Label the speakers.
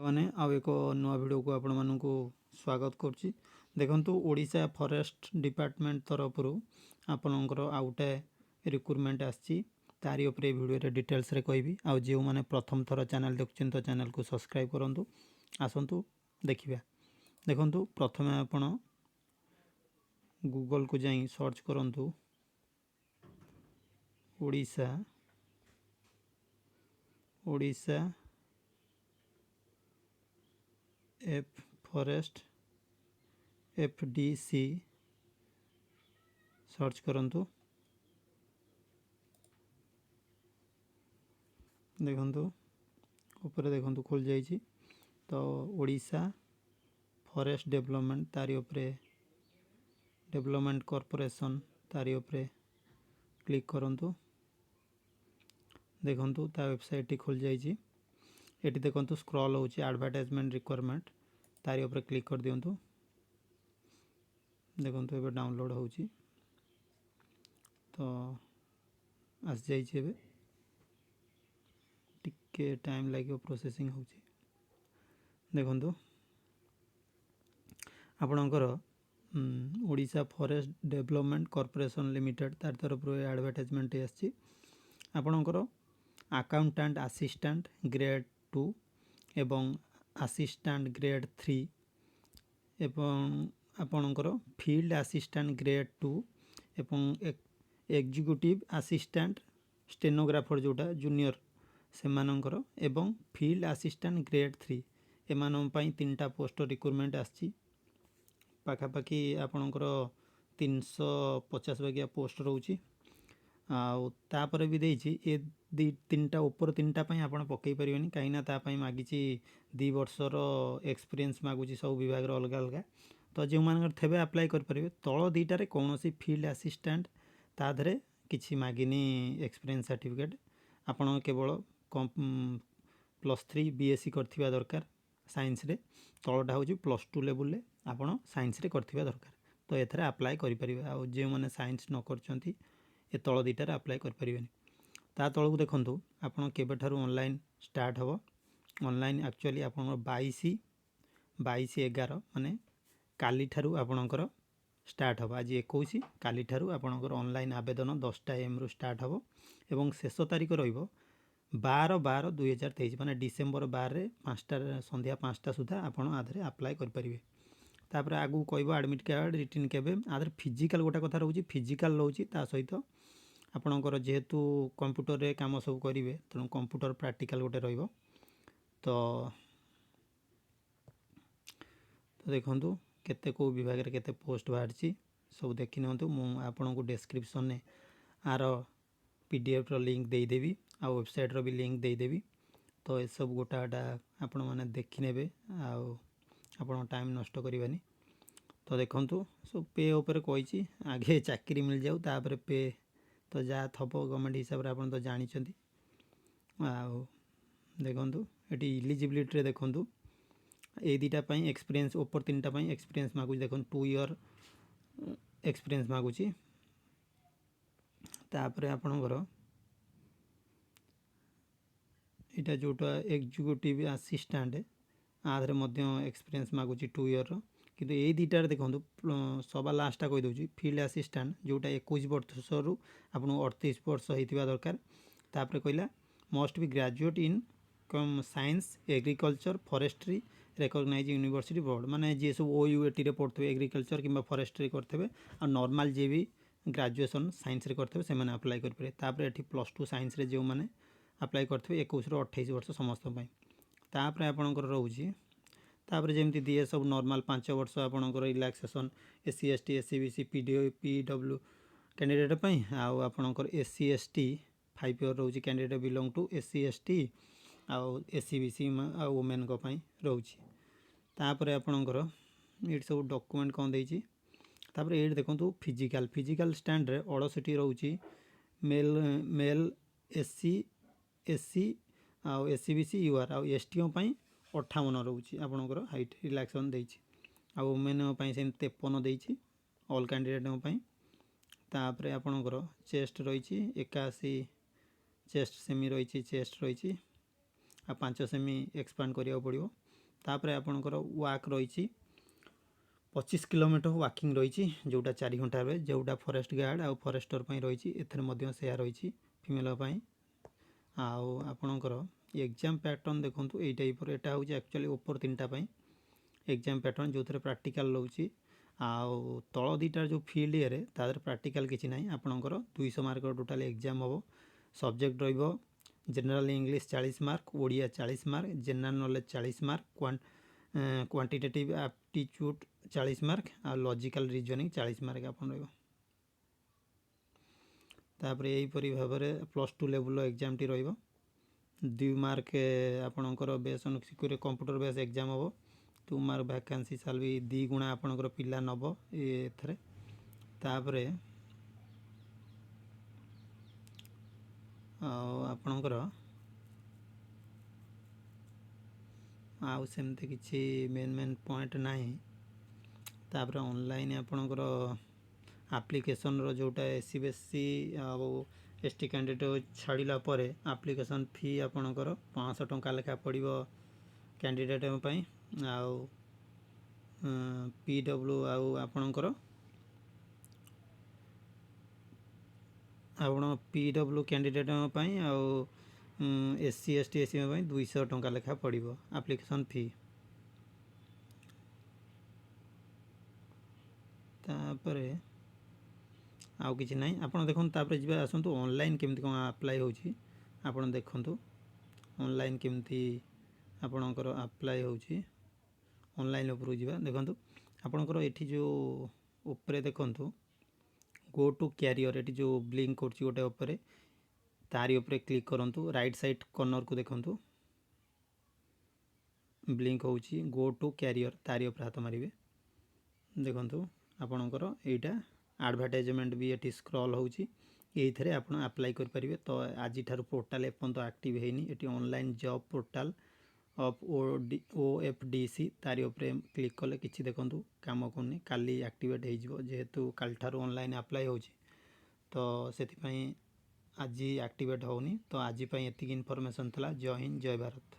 Speaker 1: मैंने आउ एक नुआ वीडियो को आपण मानू स्वागत करुच्ची। देखंतु ओडिशा फॉरेस्ट डिपार्टमेंट तरफ आपणकर आउटे रिक्रुटमेंट आसी तारी उपरे वीडियो रे डिटेल्स रे कहबी। आउ जो माने प्रथम थर चैनल देखुछन तो चैनल को सब्सक्राइब करंतु। आसंतु देखिबा। देखंतु प्रथमे आपण गूगल को जाई सर्च करंतु Odisha Odisha F forest FDC search करंतु। देखंतु ऊपर देखंतु खोल जाइए तो ओडिशा फॉरेस्ट डेवलपमेंट तारी उपरे डेवलपमेंट कॉर्पोरेशन तारी उपरे क्लिक करंतु। देखंतु ता वेबसाइट टी खोल जाइए। एटी देखंतु स्क्रॉल होची एडवर्टाइजमेंट रिक्वायरमेंट तारी उपरे क्लिक कर दियंतु। देखंतु एबे डाउनलोड होची तो आस जाइए। एबे टिके टाइम लागियो प्रोसेसिंग होची। देखंतु आपणकर Odisha forest development corporation limited तार तरफ एडवर्टाइजमेंट आसी। आपणकर अकाउंटेंट असिस्टेंट ग्रेड 2 एवं असिस्टेंट ग्रेड 3 एवं आपणकर फील्ड असिस्टेंट ग्रेड 2 एवं एग्जीक्यूटिव असिस्टेंट स्टेनोग्राफर जोटा जूनियर से मानकर एवं फील्ड असिस्टेंट ग्रेड 3 एमान पई तीनटा पोस्ट रिक्रुटमेंट आसी। पाखापाखि आपणकर 350 बागिया पोस्ट रोची। आपर भी देछि ए तीनटा ऊपर तीनटा पई आपण पकई परिवेनी कहीं तापाई मागिची 2 वर्षर एक्सपीरियंस मागुची सब विभाग अलग अलग। तो जो मान थे अप्लाई करें तल दुईटार कौन सी फील्ड असिस्टेंट ताधे किसी मागिनी एक्सपीरियंस सर्टिफिकेट आपण केवल +3 BSc करथिबा दरकार साइंस रे। तलटा हूँ +2 लेवल रे आपण साइंस रे करथिबा दरकार। तो एथरे अप्लाई करि परिबे। आ जे माने साइंस न करचंती ए तल दुईटार अप्लाई करि परिबेनी। ता तलକୁ देखंतु आपण केबेठारु ऑनलाइन स्टार्ट हबो। ऑनलाइन एक्चुअली आपण 22/11 माने काली ठारू आपणकर स्टार्ट हबो। आज 21 काली ठारू आपणकर ऑनलाइन आवेदन 10टा AM रु स्टार्ट हबो एवं शेष तारीख रहिबो 12/12/2023 माने डिसेंबर 12 रे 5टा संध्या 5टा सुधा आपण आधरे अप्लाई करि परिबे। तापर आगु कहबो एडमिट कार्ड रिटर्न केबे आधर फिजिकल गोटा कथा रहउची फिजिकल रहउची। ता सहित आपणकर जेहेतु कंप्यूटर रे काम सब करिवे तेणु कंप्यूटर प्रैक्टिकल गोटे रहिबो। तो देखंतु केते को विभाग रे केते पोस्ट बाहरची सब देखि नहंतु। मु आपन को डिस्क्रिप्शन ने are PDF row link they Devi uh website रो भी लिंक दे देबी। तो ए सब गोटाटा आपण माने देखि नेबे आ आपण टाइम नष्ट करिवानी। तो देखंतु सब पे ऊपर कहिची आगे चाकरी मिल जाऊ तापर पे तो जा थबो गवर्नमेंट हिसाब रे आपण तो जानि चंती। आ देखंतु एटी एलिजिबिलिटी रे देखंतु ए दीटा पई एक्सपीरियंस ऊपर तीनटा पई एक्सपीरियंस मागु देखन 2 ईयर एक्सपीरियंस मागुची। तापरे आपणकर एटा जोटा एग्जीक्यूटिव असिस्टेंट आधरे मध्य एक्सपीरियंस मागुची 2 ईयर रो। किंतु ए दीटार देखंतु सभा लास्टा कहि दउची फील्ड असिस्टेंट जोटा 21 वर्ष रु आपन 38 वर्ष हेतिबा दरकार। तापरे कहला must be graduate in science agriculture forestry recognise university board माने जे सब OUAT रे पढ़थबे एग्रीकल्चर किंबा फॉरेस्ट्री करथबे आ नॉर्मल जे भी ग्रेजुएशन साइंस रे करथबे से माने अप्लाई कर पारे। तापरे एठी +2 साइंस रे जे माने अप्लाई करथबे 21 रु 28 वर्ष समस्त पई। तापरे आपनकर रहउची तापर जेमती दिए सब नॉर्मल 5 वर्ष आपणकर relaxation SC ST SC BC PW candidate पई आउ आपणकर SC ST 5 ईयर रहउची candidate belong to SC ST आउ SC BC आ वुमेन को पई रहउची। तापर आपणकर एट सब डॉक्यूमेंट कोन देइची। तापर एट देखंतु फिजिकल स्टैंड रे 68 रहउची मेल SC SC आउ SC BC UR आउ ST पई 58 रहउची आपणकर हाइट रिलैक्सेशन देइची। आ वुमेन पई से 53 देइची ऑल कैंडिडेट पई। तापर आपणकर चेस्ट रहिची 81 चेस्ट सेमी रहिची चेस्ट रहिची आ 5 सेमी एक्सपांड करिया पड़िबो। तापर आपणकर वाक रही 25 किलोमीटर वाकिंग रही जोटा 4 घंटा रहे जोटा फॉरेस्ट गार्ड आउ फॉरेस्टर रही एथेर रही फीमेल आउ आपणकर एग्जाम पैटर्न देखो यही टाइप एटा हूँ एक्चुअली ओपर 3टा एग्जाम पैटर्न जो थे प्रैक्टिकल रोचे आउ तल दीटार जो फील्ड ये तादर प्रैक्टिकल किसी ना आपणकर 200 मार्क टोटाल एग्जाम हम सब्जेक्ट रहिबो general English 40 mark Odia 40 mark general knowledge 40 mark quantitative aptitude 40 mark आ लॉजिकल रीजनिंग 40 मार्क आपन रहिबो तापर यहीपरी भाव में +2 लेवल एग्जाम टी रहिबो 2 मार्क आपणकर base on secure computer base exam हम 2 मार्क वैकेंसी साल भी 2 गुणा आपणकर पिला नब एथरे तापर आपणकर आउ सेमती किसी मेन पॉइंट नहीं तापर ऑनलाइन आपणकर एप्लिकेशन रो जोटा एससी बीएससी आउ एसटी कैंडिडेट छाड़िला परे एप्लिकेशन फी आपणकर 500 टंका लेखा पड़िबो कैंडिडेट पई आउ पीडब्ल्यू आउ आपणकर आपण पीडब्ल्यू कैंडिडेट पई आउ एससी एसटी एससी 200 टंका लेखा पड़िबो एप्लिकेशन फी तापर आउ किसी ना आपड़ देखो तापर जी आसतु ऑनलाइन केमती कौन अप्लाई होची आपड़ देखु ऑनलाइन केमती आपणकर अप्लाई होची ऑनलाइन उपरू जा देखु आपणकर एठी जो ऊपर देखु गो टू कैरियर ये जो ब्लिंक कर गोटे उपरे तारी उपरे क्लिक करूँ राइट साइड कॉर्नर को देखु ब्लिंक होची गो टू कैरियर तारी उपरे हाथ मारे देखु आपणकर एटा एडवर्टाइजमेंट भी ये स्क्रॉल होची ये आप अप्लाई करेंगे तो आज पोर्टाल एपर्तंत एक्टिव होनी ये online job portal of OFDC तारी उपरे क्लिक कले किसी देखु काम करनी काली एक्टिवेट हो जेहेतु काल ठारू ऑनलाइन अप्लाई होची तो से आज एक्टिवेट होनी तो आज एतिक इनफॉरमेशन था। जय हिंद जय भारत।